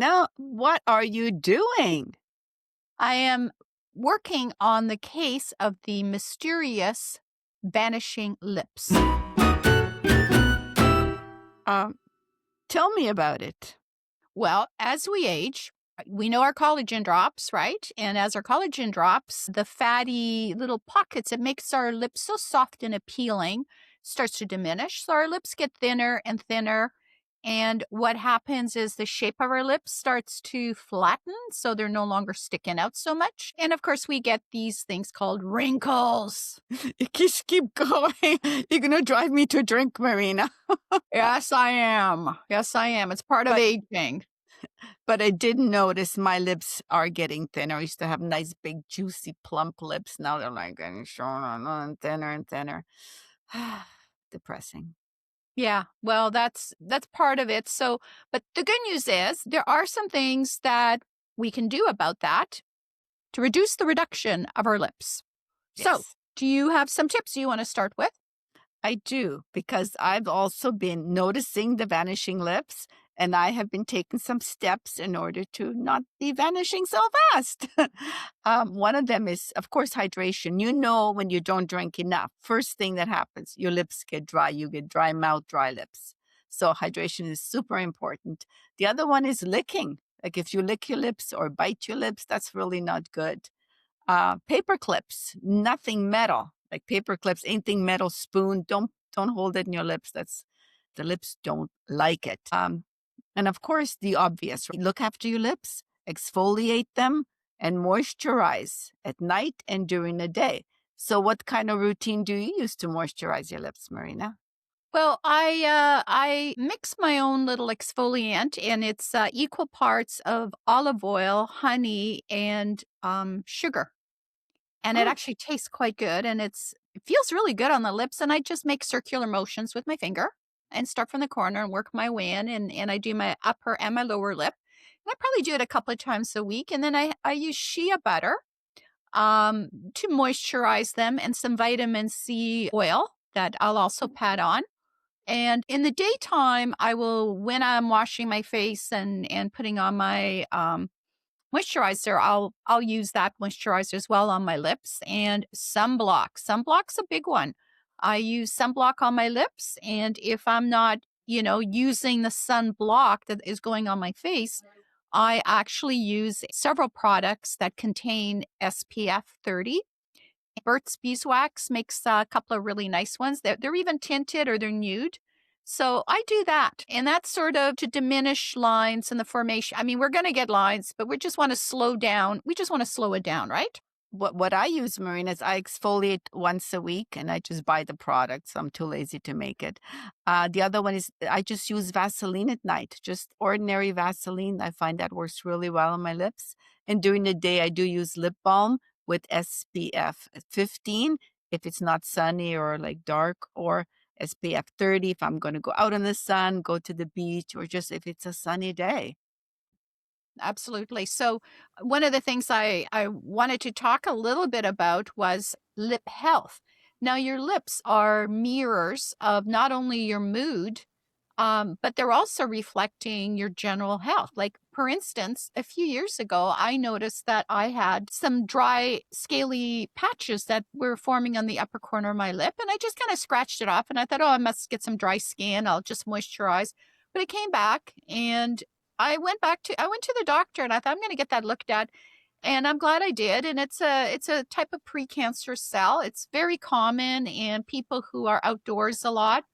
Marina. What are you doing? I am working on the case of the mysterious Vanishing Lips. Um, Tell me about it. Well, as we age, we know our collagen drops, right? And as our collagen drops, the fatty little pockets, it makes our lips so soft and appealing, starts to diminish. So our lips get thinner and thinner. And what happens is the shape of our lips starts to flatten. So they're no longer sticking out so much. And of course, we get these things called wrinkles. You just keep going. You're going to drive me to drink, Marina. Yes, I am. Yes, I am. It's part of But aging. but I did notice my lips are getting thinner. I used to have nice, big, juicy, plump lips. Now they're like getting shorter and thinner and thinner. Depressing. Yeah, well, that's part of it. So, but the good news is there are some things that we can do about that to reduce the reduction of our lips. So, Yes. do you have some tips you want to start with? I do, because I've also been noticing the vanishing lips, and I have been taking some steps in order to not be vanishing so fast. One of them is, of course, hydration. You know, when you don't drink enough, first thing that happens, your lips get dry. You get dry mouth, dry lips. So hydration is super important. The other one is licking. Like if you lick your lips or bite your lips, that's really not good. Paper clips, nothing metal. Like paper clips, anything metal, spoon, don't hold it in your lips. That's the lips don't like it. And of course, the obvious. Look after your lips, exfoliate them, and moisturize at night and during the day. So, what kind of routine do you use to moisturize your lips, Marina? Well, I mix my own little exfoliant, and it's equal parts of olive oil, honey, and sugar. And it Oh, actually tastes quite good, and it feels really good on the lips, and I just make circular motions with my finger and start from the corner and work my way in, and I do my upper and my lower lip. And I probably do it a couple of times a week, and then I use shea butter, to moisturize them and some vitamin C oil that I'll also pat on. And in the daytime, I will when I'm washing my face and putting on my, moisturizer, I'll use that moisturizer as well on my lips and sunblock. Sunblock's a big one. I use sunblock on my lips, and if I'm not, using the sunblock that is going on my face, I actually use several products that contain SPF 30. Burt's Beeswax makes a couple of really nice ones. They're even tinted or they're nude. So I do that. And that's sort of to diminish lines and the formation. I mean, we're going to get lines, but we just want to slow down. We just want to slow it down, right? what I use, Marina, is I exfoliate once a week, and I just buy the product. So I'm too lazy to make it. The other one is I just use Vaseline at night, just ordinary Vaseline. I find that works really well on my lips. And during the day, I do use lip balm with SPF 15 if it's not sunny or like dark, or SPF 30 if I'm going to go out in the sun, go to the beach, or just if it's a sunny day. Absolutely. So one of the things I wanted to talk a little bit about was lip health. Now, your lips are mirrors of not only your mood, but they're also reflecting your general health. Like, for instance, a few years ago, I noticed that I had some dry, scaly patches that were forming on the upper corner of my lip. And I just kind of scratched it off. And I thought, oh, I must get some dry skin. I'll just moisturize. But it came back, and I went to the doctor, and I thought I'm going to get that looked at. And I'm glad I did. And it's a type of precancer cell. It's very common, and people who are outdoors a lot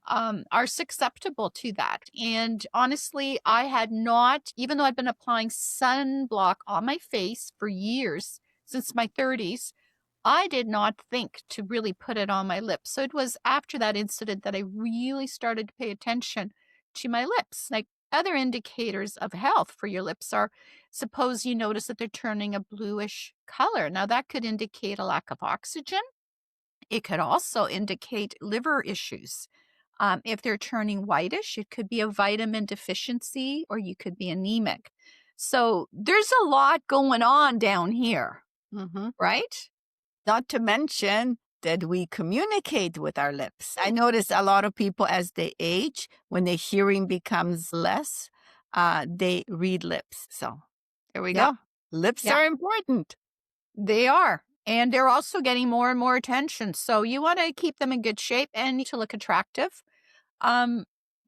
are susceptible to that. And honestly, I had not, even though I'd been applying sunblock on my face for years, since my 30s, I did not think to really put it on my lips. So it was after that incident that I really started to pay attention to my lips. Like, other indicators of health for your lips are, suppose you notice that they're turning a bluish color. Now, that could indicate a lack of oxygen. It could also indicate liver issues. If they're turning whitish, it could be a vitamin deficiency, or you could be anemic. So there's a lot going on down here, Mhm. right? Not to mention that we communicate with our lips. I notice a lot of people as they age, when their hearing becomes less, they read lips. So there we Yep. go. Lips Yep. are important. They are. And they're also getting more and more attention. So you want to keep them in good shape and to look attractive. Um,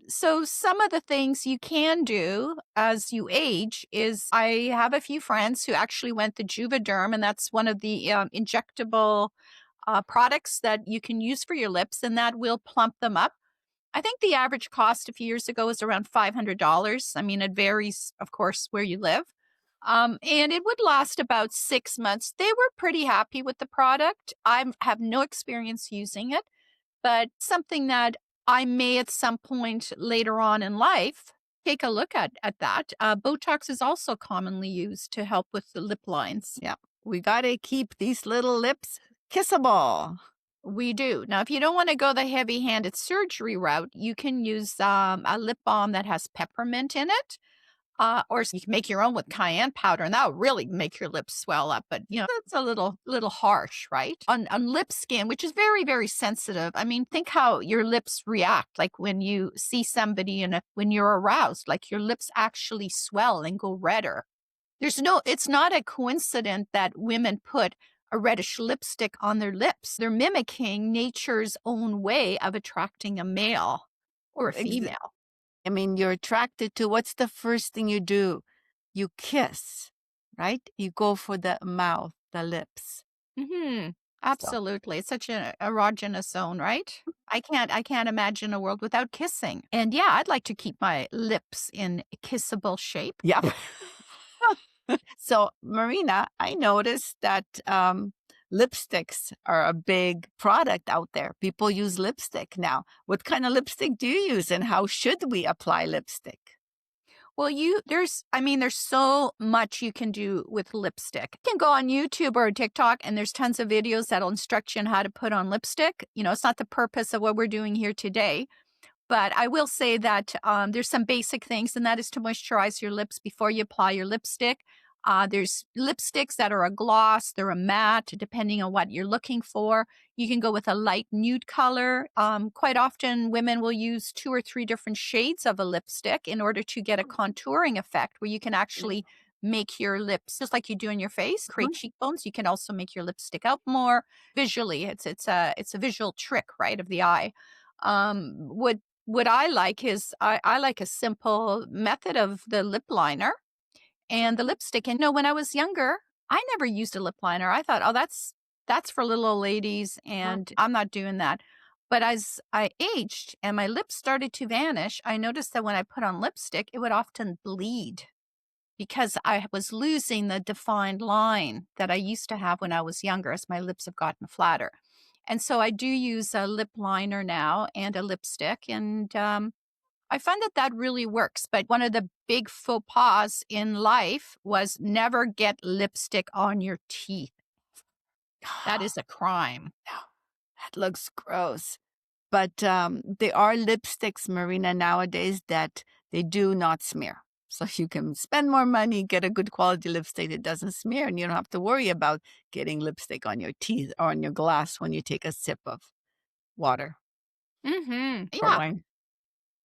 so some of the things you can do as you age is I have a few friends who actually went the Juvederm, and that's one of the injectable products that you can use for your lips, and that will plump them up. I think the average cost a few years ago was around $500. I mean, it varies, of course, where you live. And it would last about 6 months. They were pretty happy with the product. I have no experience using it, but something that I may at some point later on in life take a look at that. Botox is also commonly used to help with the lip lines. Yeah. We got to keep these little lips kissable. We do. Now, if you don't want to go the heavy-handed surgery route, you can use a lip balm that has peppermint in it. Or you can make your own with cayenne powder, and that'll really make your lips swell up. But that's a little harsh, right? On lip skin, which is very, very sensitive. I mean, think how your lips react, like when you see somebody and when you're aroused, like your lips actually swell and go redder. It's not a coincidence that women put a reddish lipstick on their lips. They're mimicking nature's own way of attracting a male or a Ex- female. I mean, you're attracted to what's the first thing you do? You kiss, right? You go for the mouth, the lips. Hmm. So, Absolutely. It's such an erogenous zone, right? I can't imagine a world without kissing. And yeah, I'd like to keep my lips in kissable shape. yep. So, Marina, I noticed that lipsticks are a big product out there. People use lipstick now. What kind of lipstick do you use, and how should we apply lipstick? Well, there's so much you can do with lipstick. You can go on YouTube or TikTok and there's tons of videos that'll instruct you on how to put on lipstick. It's not the purpose of what we're doing here today. But I will say that there's some basic things, and that is to moisturize your lips before you apply your lipstick. There's lipsticks that are a gloss, they're a matte, depending on what you're looking for. You can go with a light nude color. Quite often, women will use 2 or 3 different shades of a lipstick in order to get a contouring effect where you can actually make your lips just like you do in your face, create Mhm. cheekbones. You can also make your lips stick out more visually. It's a visual trick, right, of the eye. What I like is I like a simple method of the lip liner and the lipstick. And when I was younger, I never used a lip liner. I thought, oh, that's for little old ladies, and I'm not doing that. But as I aged and my lips started to vanish, I noticed that when I put on lipstick, it would often bleed because I was losing the defined line that I used to have when I was younger as my lips have gotten flatter. And so I do use a lip liner now and a lipstick, and I find that really works. But one of the big faux pas in life was never get lipstick on your teeth. That is a crime. No, that looks gross. But there are lipsticks, Marina, nowadays that they do not smear. So you can spend more money, get a good quality lipstick that doesn't smear, and you don't have to worry about getting lipstick on your teeth or on your glass when you take a sip of water or Yeah. wine.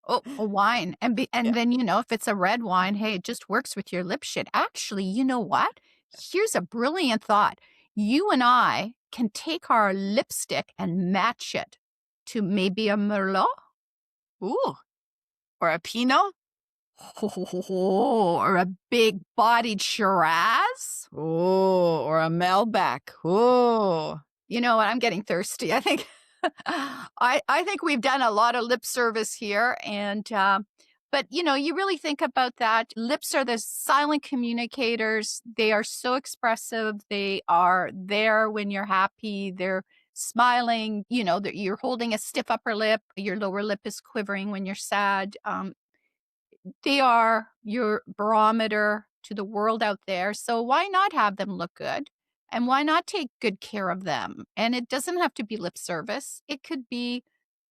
Oh, a wine. And Yeah. then, if it's a red wine, hey, it just works with your lip shit. Actually, you know what? Here's a brilliant thought. You and I can take our lipstick and match it to maybe a Merlot. Ooh, or a Pinot. Or a big bodied Shiraz. Ooh, or a Malbec. Ooh. You know what? I'm getting thirsty. I think I think we've done a lot of lip service here, and but you really think about that. Lips are the silent communicators. They are so expressive. They are there when you're happy. They're smiling. That you're holding a stiff upper lip. Your lower lip is quivering when you're sad. They are your barometer to the world out there. So why not have them look good? And why not take good care of them? And it doesn't have to be lip service, it could be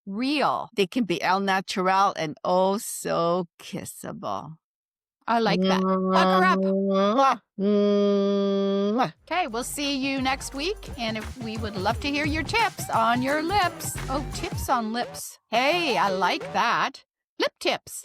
real. They can be al natural and oh so kissable. I like that. Hug her up. Mwah. Mwah. Okay, we'll see you next week. And if we would love to hear your tips on your lips. Oh, tips on lips. Hey, I like that. Lip tips.